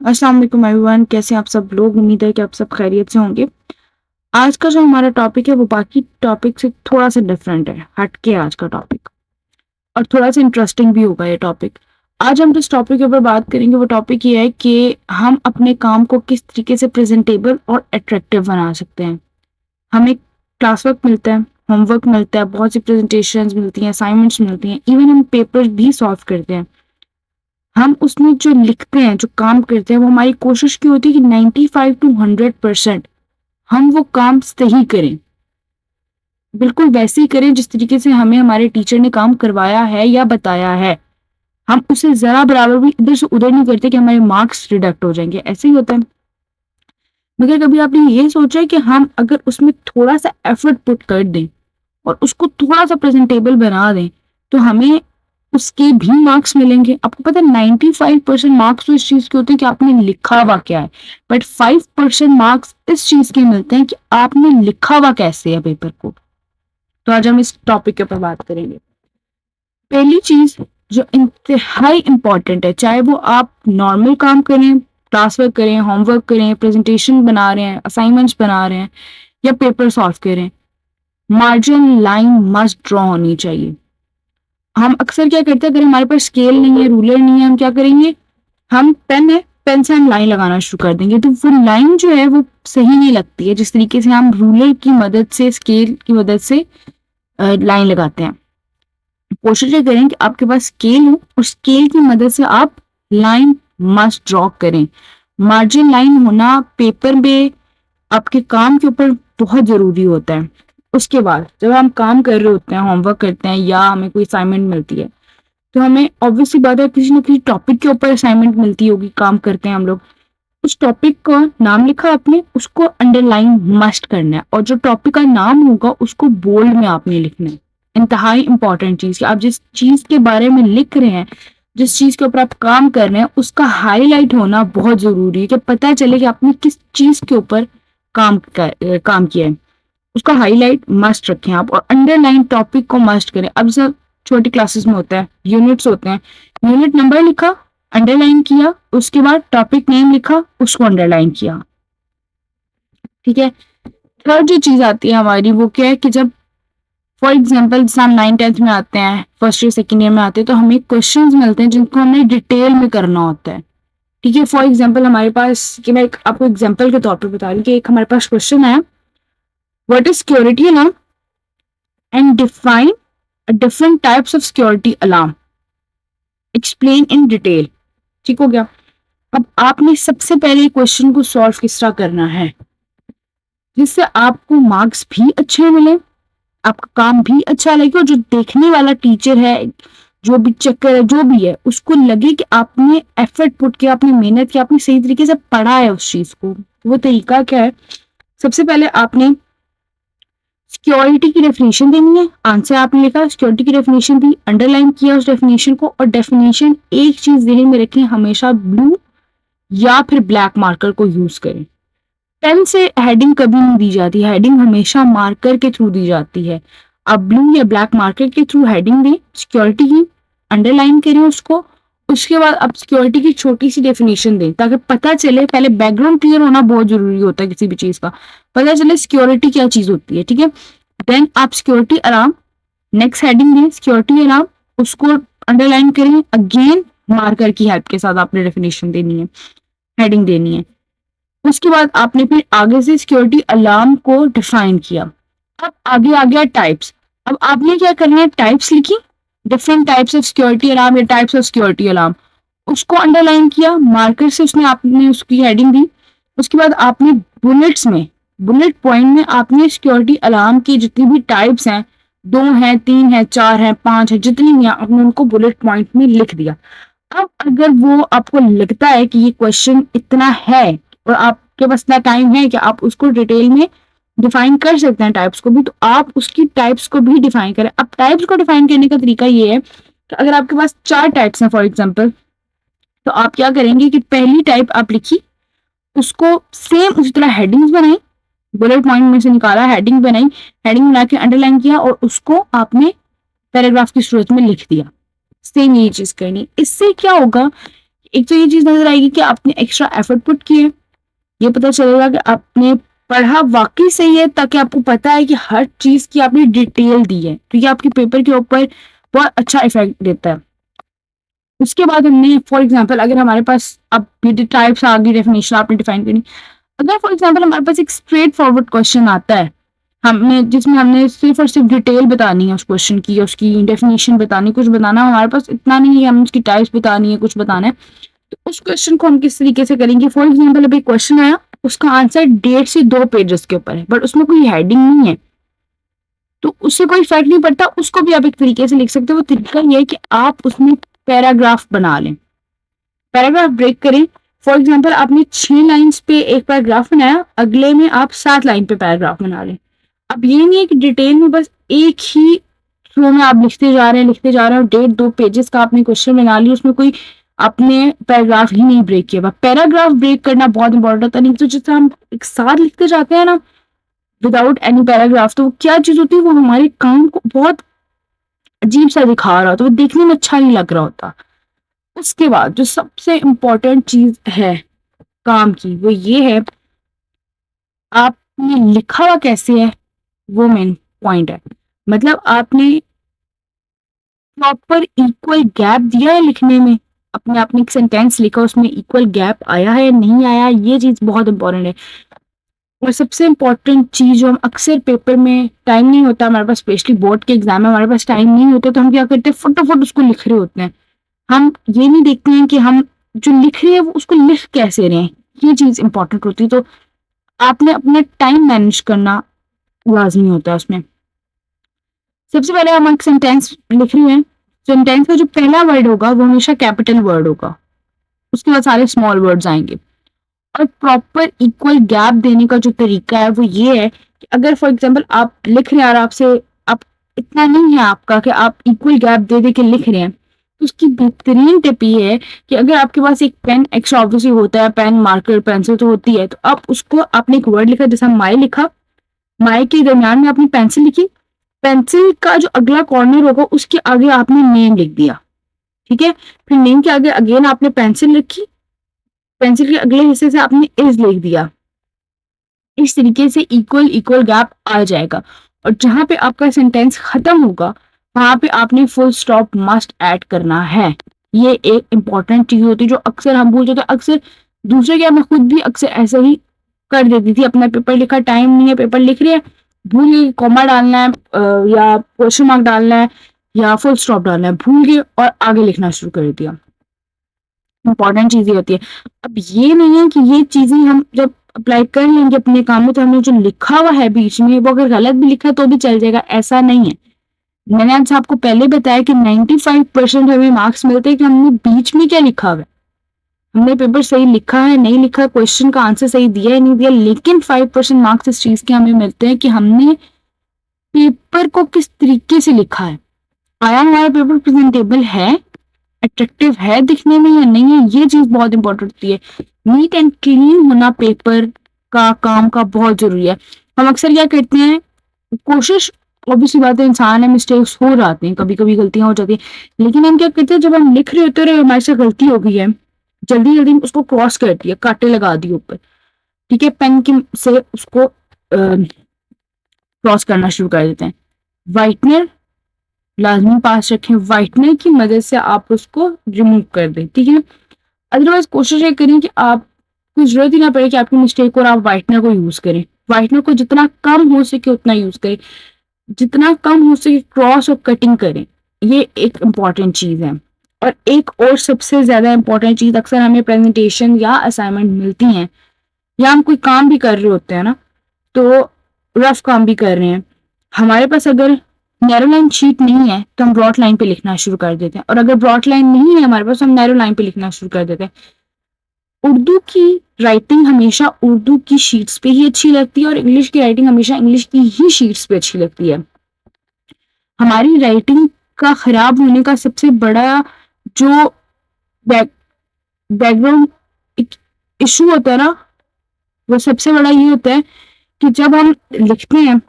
अस्सलाम वालेकुम एवरीवन। कैसे हैं आप सब लोग? उम्मीद है कि आप सब खैरियत से होंगे। आज का जो हमारा टॉपिक है वो बाकी टॉपिक से थोड़ा सा डिफरेंट है, हटके आज का टॉपिक, और थोड़ा सा इंटरेस्टिंग भी होगा ये टॉपिक। आज हम जिस टॉपिक के ऊपर बात करेंगे वो टॉपिक ये है कि हम अपने काम को किस तरीके से प्रेजेंटेबल और अट्रैक्टिव बना सकते हैं। हमें क्लास वर्क मिलता है, होमवर्क मिलता है, बहुत सी प्रेजेंटेशंस मिलती हैं, असाइनमेंट्स मिलती हैं, इवन हम पेपर भी सॉल्व करते हैं। हम उसमें जो लिखते हैं, जो काम करते हैं, वो हमारी कोशिश की होती है कि 95 टू 100% हम वो काम सही करें, बिल्कुल वैसे ही करें जिस तरीके से हमें हमारे टीचर ने काम करवाया है या बताया है। हम उसे जरा बराबर भी इधर से उधर नहीं करते कि हमारे मार्क्स रिडक्ट हो जाएंगे, ऐसे ही होता है। मगर कभी आपने ये सोचा है कि हम अगर उसमें थोड़ा सा एफर्ट पुट कर दें और उसको थोड़ा सा प्रेजेंटेबल बना दें तो हमें उसके भी मार्क्स मिलेंगे। आपको पता है 95% मार्क्स तो इस चीज के होते हैं कि आपने लिखा हुआ क्या है, बट 5% मार्क्स इस चीज के मिलते हैं कि आपने लिखा हुआ कैसे है पेपर को। तो आज हम इस टॉपिक के ऊपर बात करेंगे। पहली चीज जो इंतहाई इंपॉर्टेंट है, चाहे वो आप नॉर्मल काम करें, क्लास वर्क करें, होमवर्क करें, प्रेजेंटेशन बना रहे हैं, असाइनमेंट्स बना रहे हैं या पेपर सॉल्व करें, मार्जिन लाइन मस्ट ड्रॉ होनी चाहिए। हम अक्सर क्या करते हैं, अगर हमारे पास स्केल नहीं है, रूलर नहीं है, हम क्या करेंगे, हम पेन है, पेन से हम लाइन लगाना शुरू कर देंगे, तो वो लाइन जो है वो सही नहीं लगती है जिस तरीके से हम रूलर की मदद से, स्केल की मदद से लाइन लगाते हैं। कोशिश ये करें कि आपके पास स्केल हो और स्केल की मदद से आप लाइन मस्ट ड्रॉ करें। मार्जिन लाइन होना पेपर में आपके काम के ऊपर बहुत जरूरी होता है। उसके बाद जब हम काम कर रहे होते हैं, होमवर्क करते हैं या हमें कोई असाइनमेंट मिलती है, तो हमें ऑब्वियसली बात है किसी न किसी टॉपिक के ऊपर असाइनमेंट मिलती होगी, काम करते हैं हम लोग। उस टॉपिक का नाम लिखा आपने, उसको अंडरलाइन मस्ट करना है, और जो टॉपिक का नाम होगा उसको बोल्ड में आपने लिखना है। इंतहाई इंपॉर्टेंट चीज कि आप जिस चीज के बारे में लिख रहे हैं, जिस चीज के ऊपर आप काम कर रहे हैं, उसका हाईलाइट होना बहुत जरूरी है कि पता चले कि आपने किस चीज के ऊपर काम किया है। उसका हाईलाइट मस्ट रखें आप, और अंडरलाइन टॉपिक को मस्ट करें। अब सब छोटी क्लासेस में होता है, यूनिट्स होते हैं, यूनिट नंबर लिखा, अंडरलाइन किया, उसके बाद टॉपिक नेम लिखा, उसको अंडरलाइन किया। ठीक है। थर्ड जो चीज आती है हमारी वो क्या है कि जब फॉर एग्जाम्पल जैसे हम 9th-10th में आते हैं, फर्स्ट ईयर सेकेंड ईयर में आते हैं, तो हमें क्वेश्चंस मिलते हैं जिनको हमने डिटेल में करना होता है। ठीक है। फॉर एग्जाम्पल हमारे पास, कि मैं आपको एग्जाम्पल के तौर पर बता रही हूँ कि एक हमारे पास क्वेश्चन है, what is security alarm and define different types of security alarm, explain in detail. ठीक हो गया। अब आपने सबसे पहले क्वेश्चन को सॉल्व किस तरह करना है जिससे आपको मार्क्स भी अच्छे मिले, आपका काम भी अच्छा लगे, और जो देखने वाला टीचर है, जो भी चेकर है, जो भी है, उसको लगे कि आपने एफर्ट पुट किया, आपने मेहनत की, आपने सही तरीके से पढ़ा है उस चीज को। वो तरीका क्या है, सबसे पहले आपने सिक्योरिटी की डेफिनेशन देनी है। आंसर आपने लिखा, सिक्योरिटी की डेफिनेशन दी, अंडरलाइन किया उस डेफिनेशन को, और डेफिनेशन एक चीज ध्यान में रखें, हमेशा ब्लू या फिर ब्लैक मार्कर को यूज करें। पेन से हेडिंग कभी नहीं दी जाती, हेडिंग हमेशा मार्कर के थ्रू दी जाती है। आप ब्लू या ब्लैक मार्कर के थ्रू हेडिंग दें, सिक्योरिटी की अंडरलाइन करें उसको। उसके बाद आप सिक्योरिटी की छोटी सी डेफिनेशन दें ताकि पता चले, पहले बैकग्राउंड क्लियर होना बहुत जरूरी होता है किसी भी चीज का, पता चले सिक्योरिटी क्या चीज होती है। ठीक है। देन आप सिक्योरिटी अलार्म, नेक्स्ट हेडिंग दें सिक्योरिटी अलार्म, उसको अंडरलाइन करें, अगेन मार्कर की हेल्प के साथ आपने डेफिनेशन देनी है, हेडिंग देनी है। उसके बाद आपने फिर आगे से सिक्योरिटी अलार्म को डिफाइन किया। अब आगे आ गया टाइप्स। अब आपने क्या करना है, टाइप्स लिखी, different types of security alarm या टाइप्स ऑफ सिक्योरिटी अलार्म, उसको अंडरलाइन किया, मार्कर से उसने आपने उसकी हेडिंग दी। उसके बाद आपने बुलेट्स में, बुलेट पॉइंट में आपने सिक्योरिटी अलार्म की जितनी भी टाइप्स हैं, 2 हैं, 3 हैं, 4 हैं, 5 है, जितनी भी आपने उनको बुलेट पॉइंट में लिख दिया। अब अगर वो आपको लगता है कि ये क्वेश्चन इतना है और आपके पास इतना टाइम है कि आप उसको डिटेल में डिफाइन कर सकते हैं टाइप्स को भी, तो आप उसकी टाइप्स को भी डिफाइन करें। अब टाइप्स को डिफाइन करने का तरीका ये है कि अगर आपके पास 4 टाइप्स हैं फॉर एग्जांपल, तो आप क्या करेंगे कि पहली टाइप आप लिखी, उसको सेम उसी तरह हेडिंग्स बनाई, बुलेट पॉइंट में से निकाला, हेडिंग बनाई, हेडिंग बना के अंडरलाइन किया, और उसको आपने पैराग्राफ की सूरत में लिख दिया। सेम यही चीज करनी। इससे क्या होगा, एक तो ये चीज नजर आएगी कि आपने एक्स्ट्रा एफर्ट पुट किए, ये पता चलेगा कि आपने पढ़ा वाकई सही है, ताकि आपको पता है कि हर चीज की आपने डिटेल दी है, तो ये आपके पेपर के ऊपर बहुत अच्छा इफेक्ट देता है। उसके बाद हमने फॉर एग्जाम्पल, अगर हमारे पास अब टाइप्स आ गई, डेफिनेशन आपने डिफाइन करनी, अगर फॉर एग्जाम्पल हमारे पास एक स्ट्रेट फॉरवर्ड क्वेश्चन आता है, हमने जिसमें हमने सिर्फ और सिर्फ डिटेल बतानी है उस क्वेश्चन की, उसकी डेफिनेशन बतानी, कुछ बताना, हमारे पास इतना नहीं है, हमें उसकी टाइप्स बतानी है, कुछ बताना है, तो उस क्वेश्चन को हम किस तरीके से करेंगे। फॉर एग्जाम्पल अभी क्वेश्चन आया, उसका आंसर 1.5 से 2 पेजेस के ऊपर है, बट उसमें कोई हेडिंग नहीं है, तो उससे कोई फर्क नहीं पड़ता, उसको भी आप एक तरीके से लिख सकते हो। वो तरीका ये है कि आप उसमें पैराग्राफ बना लें, पैराग्राफ ब्रेक करें। फॉर एग्जाम्पल आपने 6 लाइन्स पे एक पैराग्राफ बनाया, अगले में आप 7 लाइन पे पैराग्राफ बना लें। अब ये नहीं है कि डिटेल में बस एक ही फ्लो में आप लिखते जा रहे हैं, लिखते जा रहे हैं, 1.5-2 पेजेस का आपने क्वेश्चन बना लिया, उसमें कोई आपने पैराग्राफ ही नहीं ब्रेक किया। पैराग्राफ ब्रेक करना बहुत इंपॉर्टेंट होता है, नहीं तो जैसे हम एक साथ लिखते जाते हैं ना विदाउट एनी पैराग्राफ, तो क्या चीज होती है, वो हमारे काम को बहुत अजीब सा दिखा रहा होता है, वो देखने में अच्छा नहीं लग रहा होता। उसके बाद जो सबसे इम्पोर्टेंट चीज है काम की, वो ये है आपने लिखा हुआ कैसे है, वो मेन पॉइंट है। मतलब आपने प्रॉपर इक्वल गैप दिया है लिखने में, अपने आपने एक सेंटेंस लिखा, उसमें इक्वल गैप आया है नहीं आया, ये चीज बहुत इंपॉर्टेंट है। और सबसे इम्पोर्टेंट चीज जो हम अक्सर पेपर में टाइम नहीं होता हमारे पास, स्पेशली बोर्ड के एग्जाम में हमारे पास टाइम नहीं होता, तो हम क्या करते हैं, फटाफट उसको लिख रहे होते हैं। हम ये नहीं देखते हैं कि हम जो लिख रहे हैं वो उसको लिख कैसे रहे हैं, ये चीज इंपॉर्टेंट होती है। तो आपने अपना टाइम मैनेज करना लाजमी होता है उसमें। सबसे पहले हम एक सेंटेंस लिख रहे हैं, सेंटेंस का जो पहला वर्ड होगा वो हमेशा कैपिटल वर्ड होगा, उसके बाद सारे स्मॉल वर्ड्स आएंगे। और प्रॉपर इक्वल गैप देने का जो तरीका है वो ये है कि अगर फॉर एग्जाम्पल आप लिख रहे हैं और आपसे आप इतना नहीं है आपका कि आप इक्वल गैप दे दे के लिख रहे हैं, तो उसकी बेहतरीन टिप ये है कि अगर आपके पास एक पेन एक्स्ट्रा ऑब्वियसली होता है, पेन मार्कर पेंसिल तो होती है, तो आप उसको आपने एक वर्ड लिखा, जैसा माई लिखा, माई के दरमियान में आपने पेंसिल लिखी, पेंसिल का जो अगला कॉर्नर होगा उसके आगे आपने नेम लिख दिया, ठीक है। फिर नेम के आगे अगेन आपने पेंसिल लिखी, पेंसिल के अगले हिस्से से आपने इज लिख दिया। इस तरीके से इक्वल इक्वल गैप आ जाएगा, और जहां पे आपका सेंटेंस खत्म होगा वहां पे आपने फुल स्टॉप मस्ट ऐड करना है। ये एक इंपॉर्टेंट चीज होती है जो अक्सर हम भूल जाते हैं। अक्सर दूसरे क्या, मैं खुद भी अक्सर ऐसे ही कर देती थी, अपना पेपर लिखा, टाइम नहीं है, पेपर लिख रहे हैं, भूल गए कॉमा डालना है या क्वेश्चन मार्क डालना है या फुल स्टॉप डालना है, भूल गए और आगे लिखना शुरू कर दिया। इंपॉर्टेंट चीजें होती है। अब ये नहीं है कि ये चीजें हम जब अप्लाई कर लेंगे अपने काम में तो हमने जो लिखा हुआ है बीच में वो अगर गलत भी लिखा है तो भी चल जाएगा, ऐसा नहीं है। मैंने आज आपको पहले बताया कि 95% हमें मार्क्स मिलते हैं कि हमने बीच में क्या लिखा हुआ है, हमने पेपर सही लिखा है नहीं लिखा, क्वेश्चन का आंसर सही दिया है नहीं दिया, लेकिन 5% मार्क्स इस चीज के हमें मिलते हैं कि हमने पेपर को किस तरीके से लिखा है, आया हमारा पेपर प्रेजेंटेबल है, अट्रैक्टिव है दिखने में या नहीं है, ये चीज बहुत इंपॉर्टेंट होती है। नीट एंड क्लीन होना पेपर का काम का बहुत जरूरी है। हम अक्सर क्या करते हैं, कोशिश ऑब्वियसली बात है, इंसान है, मिस्टेक्स हो जाते हैं, कभी कभी गलतियां हो जाती हैं, लेकिन हम क्या करते हैं, जब हम लिख रहे होते हैं हमारे से गलती हो गई है, जल्दी जल्दी उसको क्रॉस कर दिया, कांटे लगा दिए ऊपर, ठीक है, पेन की से उसको क्रॉस करना शुरू कर देते हैं। व्हाइटनर लाजमी पास रखें, व्हाइटनर की मदद से आप उसको रिमूव कर दें, ठीक है। अदरवाइज कोशिश ये करें कि आप कोई जरूरत ही ना पड़े कि आपकी मिस्टेक और आप व्हाइटनर को यूज करें, व्हाइटनर को जितना कम हो सके उतना यूज करें, जितना कम हो सके क्रॉस और कटिंग करें, ये एक इम्पॉर्टेंट चीज है। और एक और सबसे ज्यादा इम्पॉर्टेंट चीज, अक्सर हमें प्रेजेंटेशन या असाइनमेंट मिलती हैं या हम कोई काम भी कर रहे होते हैं ना, तो रफ काम भी कर रहे हैं, हमारे पास अगर नैरो लाइन शीट नहीं है तो हम ब्रॉड लाइन पे लिखना शुरू कर देते हैं, और अगर ब्रॉड लाइन नहीं है हमारे पास, हम नैरो लाइन पे लिखना शुरू कर देते हैं। उर्दू की राइटिंग हमेशा उर्दू की शीट्स पे ही अच्छी लगती है और इंग्लिश की राइटिंग हमेशा इंग्लिश की ही शीट्स पे अच्छी लगती है। हमारी राइटिंग का खराब होने का सबसे बड़ा जो बैकग्राउंड इशू होता है ना, वो सबसे बड़ा ये होता है कि जब हम लिखते हैं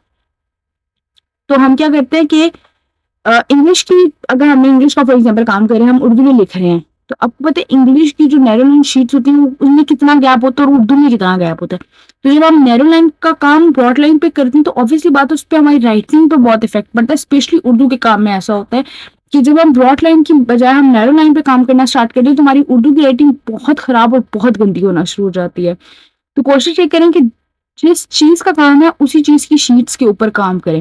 तो हम क्या करते हैं कि इंग्लिश की, अगर हमने इंग्लिश का फॉर एग्जाम्पल काम कर रहे हैं, हम उर्दू में लिख रहे हैं, तो आपको पता है इंग्लिश की जो नैरो लाइन शीट्स होती हैं उनमें कितना गैप होता है और उर्दू में कितना गैप होता है। तो जब हम नैरो लाइन का काम ब्रॉड लाइन पे करते हैं तो ऑब्वियसली बात है उस पर हमारी राइटिंग पे बहुत इफेक्ट पड़ता है। स्पेशली उर्दू के काम में ऐसा होता है कि जब हम ब्रॉड लाइन की बजाय हम नैरो लाइन पे काम करना स्टार्ट कर दें तो हमारी उर्दू की राइटिंग बहुत खराब और बहुत गंदी होना शुरू हो जाती है। तो कोशिश ये करें कि जिस चीज का काम है उसी चीज की शीट्स के ऊपर काम करें।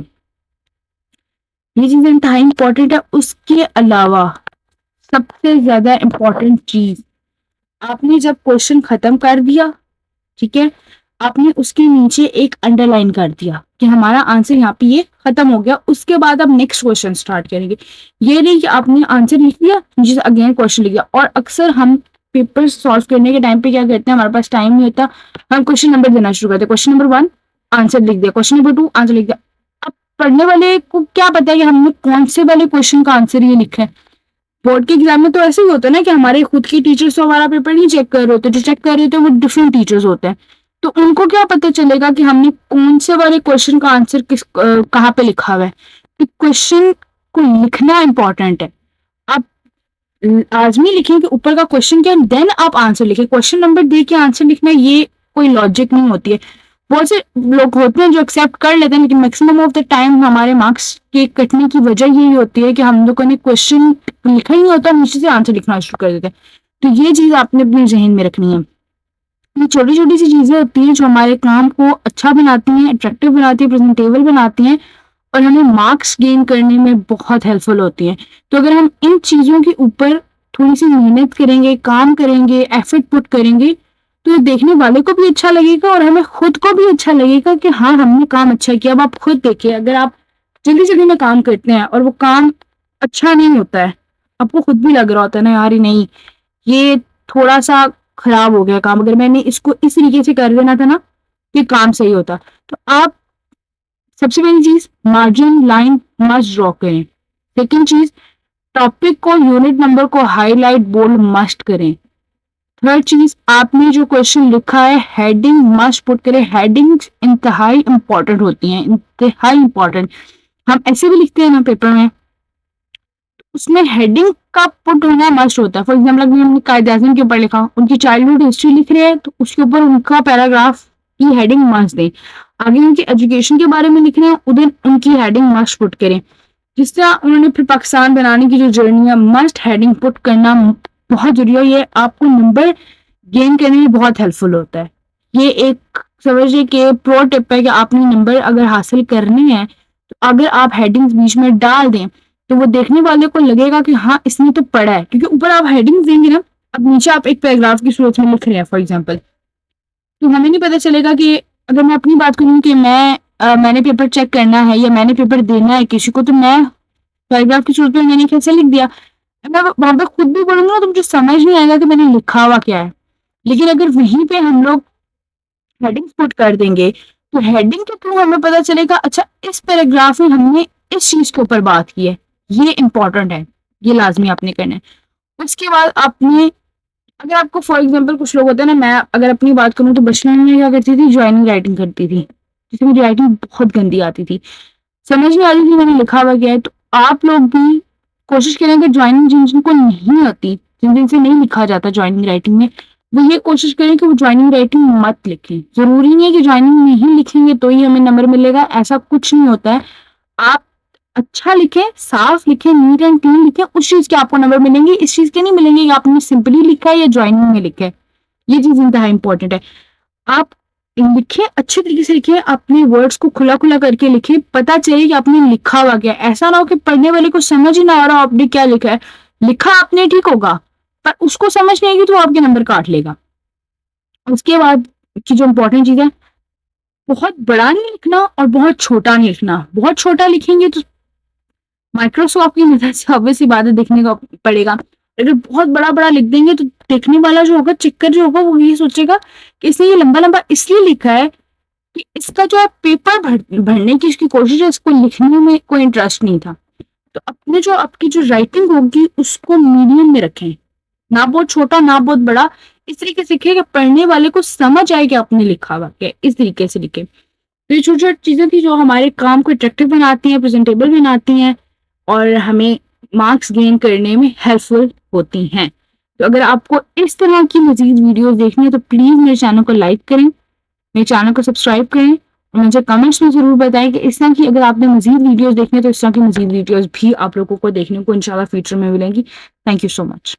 ये चीज इंतहाई इंपॉर्टेंट है। उसके अलावा सबसे ज्यादा इंपॉर्टेंट चीज, आपने जब क्वेश्चन खत्म कर दिया, ठीक है, आपने उसके नीचे एक अंडरलाइन कर दिया कि हमारा आंसर यहाँ पे ये खत्म हो गया। उसके बाद आप नेक्स्ट क्वेश्चन स्टार्ट करेंगे। ये नहीं कि आपने आंसर लिख दिया नीचे से अगेन क्वेश्चन लिख दिया। और अक्सर हम पेपर सॉल्व करने के टाइम पे क्या करते हैं, हमारे पास टाइम नहीं होता, हम क्वेश्चन नंबर देना शुरू करते हैं। क्वेश्चन नंबर 1 आंसर लिख दिया, क्वेश्चन नंबर 2 आंसर लिख दिया। अब पढ़ने वाले को क्या पता है कि हमने कौन से वाले क्वेश्चन का आंसर ये लिखा है। बोर्ड के एग्जाम में तो ऐसे ही होता है ना कि हमारे खुद के टीचर्स तो हमारा पेपर नहीं चेक कर रहे होते, जो चेक कर रहे होते हैं वो डिफरेंट टीचर्स होते हैं। तो उनको क्या पता चलेगा कि हमने कौन से वाले क्वेश्चन का आंसर कहाँ पे लिखा हुआ है। तो क्वेश्चन को लिखना इंपॉर्टेंट है। आप लाजमी लिखें कि ऊपर का क्वेश्चन क्या है, देन आप आंसर लिखें। क्वेश्चन नंबर दे के आंसर लिखना ये कोई लॉजिक नहीं होती है। बहुत से लोग होते हैं जो एक्सेप्ट कर लेते हैं, लेकिन मैक्सिमम ऑफ द टाइम हमारे मार्क्स के कटने की वजह यही होती है कि हम लोगों ने क्वेश्चन लिखा ही नहीं होता, नीचे से आंसर लिखना शुरू कर देते हैं। तो ये चीज आपने अपने जहन में रखनी है। ये छोटी छोटी सी चीजें होती हैं जो हमारे काम को अच्छा बनाती हैं, अट्रैक्टिव बनाती हैं, प्रेजेंटेबल बनाती हैं और हमें मार्क्स गेन करने में बहुत हेल्पफुल होती हैं। तो अगर हम इन चीजों के ऊपर थोड़ी सी मेहनत करेंगे, काम करेंगे, एफर्ट पुट करेंगे, तो ये देखने वाले को भी अच्छा लगेगा और हमें खुद को भी अच्छा लगेगा कि हाँ हमने काम अच्छा किया। अब आप खुद देखिए, अगर आप जल्दी जल्दी में काम करते हैं और वो काम अच्छा नहीं होता है, आपको खुद भी लग रहा होता है ना यार नहीं ये थोड़ा सा खराब हो गया काम, अगर मैंने इसको इस तरीके से कर देना था ना कि काम सही होता। तो आप सबसे पहली चीज मार्जिन लाइन मस्ट ड्रॉ करें। सेकंड चीज टॉपिक को यूनिट नंबर को हाईलाइट बोल्ड मस्ट करें। थर्ड चीज आपने जो क्वेश्चन लिखा है हेडिंग मस्ट पुट करें। हेडिंग्स इंतहाई इंपॉर्टेंट होती हैं, इंतहाई इंपॉर्टेंट। हम ऐसे भी लिखते हैं ना पेपर में, उसमें हेडिंग का पुट होना मस्ट होता है। फॉर एग्जाम्पल अगर हमने कायदे आज़म के ऊपर लिखा, उनकी चाइल्डहुड हिस्ट्री लिख रहे हैं तो उसके ऊपर उनका पैराग्राफ की हेडिंग मस्ट दें। आगे उनकी एजुकेशन के बारे में लिख रहे हैं उधर उनकी हेडिंग मस्ट पुट करें। जिस तरह उन्होंने फिर पाकिस्तान बनाने की जो जर्नी है, मस्ट हेडिंग पुट करना बहुत जरूरी है। ये आपको नंबर गेन करने में बहुत हेल्पफुल होता है। ये एक समझिए कि प्रो टिप है कि आपने नंबर अगर हासिल करने हैं तो अगर आप हेडिंग्स बीच में डाल दें तो वो देखने वाले को लगेगा कि हाँ इसने तो पढ़ा है, क्योंकि ऊपर आप हेडिंग्स देंगे ना, अब नीचे आप एक पैराग्राफ की सूरत में लिख रहे हैं फॉर एग्जाम्पल, तो हमें नहीं पता चलेगा कि अगर मैं अपनी बात करूँ कि मैंने पेपर चेक करना है या मैंने पेपर देना है किसी को, तो मैं पैराग्राफ की सूरत में मैंने कैसे लिख दिया, मैं वहां पे खुद भी पढ़ूंगा तो मुझे समझ नहीं आएगा कि मैंने लिखा हुआ क्या है। लेकिन अगर वहीं पे हम लोग हेडिंग्स पुट कर देंगे तो हेडिंग के थ्रू हमें पता चलेगा अच्छा इस पैराग्राफ में हमने इस चीज के ऊपर बात की है, ये इंपॉर्टेंट है, ये लाजमी आपने करना है। उसके बाद आपने अगर आपको फॉर एग्जाम्पल कुछ लोग होते हैं ना, मैं अगर अपनी बात करूँ तो बचपन में क्या करती थी, ज्वाइनिंग राइटिंग करती थी जिससे मेरी राइटिंग बहुत गंदी आती थी, समझ नहीं आती थी मैंने लिखा हुआ क्या है। तो आप लोग भी कोशिश करें कि ज्वाइनिंग जिन जिनको नहीं आती, जिन जिनसे नहीं लिखा जाता ज्वाइनिंग राइटिंग में, वो ये कोशिश करें कि वो ज्वाइनिंग राइटिंग मत लिखें। जरूरी नहीं है कि ज्वाइनिंग में ही लिखेंगे तो ही हमें नंबर मिलेगा, ऐसा कुछ नहीं होता है। आप अच्छा लिखें, साफ लिखें, नीट एंड क्लीन लिखें, उस चीज के आपको नंबर मिलेंगे, इस चीज के नहीं मिलेंगे कि आपने सिंपली लिखा है या ज्वाइनिंग में लिखा है। ये चीज इंतहा इंपॉर्टेंट है। आप लिखे अच्छे तरीके से लिखे, अपने वर्ड्स को खुला खुला करके लिखे, पता चले कि आपने लिखा हुआ क्या। ऐसा ना हो कि पढ़ने वाले को समझ ही ना आ रहा आपने क्या लिखा है। लिखा आपने ठीक होगा पर उसको समझ नहीं आएगी तो आपके नंबर काट लेगा। उसके बाद की जो इंपॉर्टेंट चीज है, बहुत बड़ा नहीं लिखना और बहुत छोटा नहीं लिखना। बहुत छोटा लिखेंगे तो माइक्रोसॉफ्ट की मदद से ऑब्वियसली बात है देखने का पड़ेगा। अगर बहुत बड़ा बड़ा लिख देंगे तो देखने वाला जो होगा, चिक्कर जो होगा, वो ये सोचेगा कि इसने ये लंबा लंबा इसलिए लिखा है कि इसका जो है पेपर भरने की इसकी कोशिश है, इसको लिखने में कोई इंटरेस्ट नहीं था। तो अपने जो आपकी जो राइटिंग होगी उसको मीडियम में रखें, ना बहुत छोटा ना बहुत बड़ा। इस तरीके से लिखे कि पढ़ने वाले को समझ आए कि आपने लिखा हुआ क्या, इस तरीके से लिखे। तो ये छोटी छोटी चीजें थी जो हमारे काम को अट्रैक्टिव बनाती हैं, प्रेजेंटेबल बनाती हैं और हमें मार्क्स गेन करने में हेल्पफुल होती हैं। तो अगर आपको इस तरह की मजीद वीडियोस देखनी है तो प्लीज मेरे चैनल को लाइक करें, मेरे चैनल को सब्सक्राइब करें और मुझे कमेंट्स में जरूर बताएं कि इस तरह की अगर आपने मजीद वीडियोस देखनी है तो इस तरह की मजीद वीडियोस भी आप लोगों को देखने को इंशाल्लाह फ्यूचर में मिलेंगी। Thank you so much.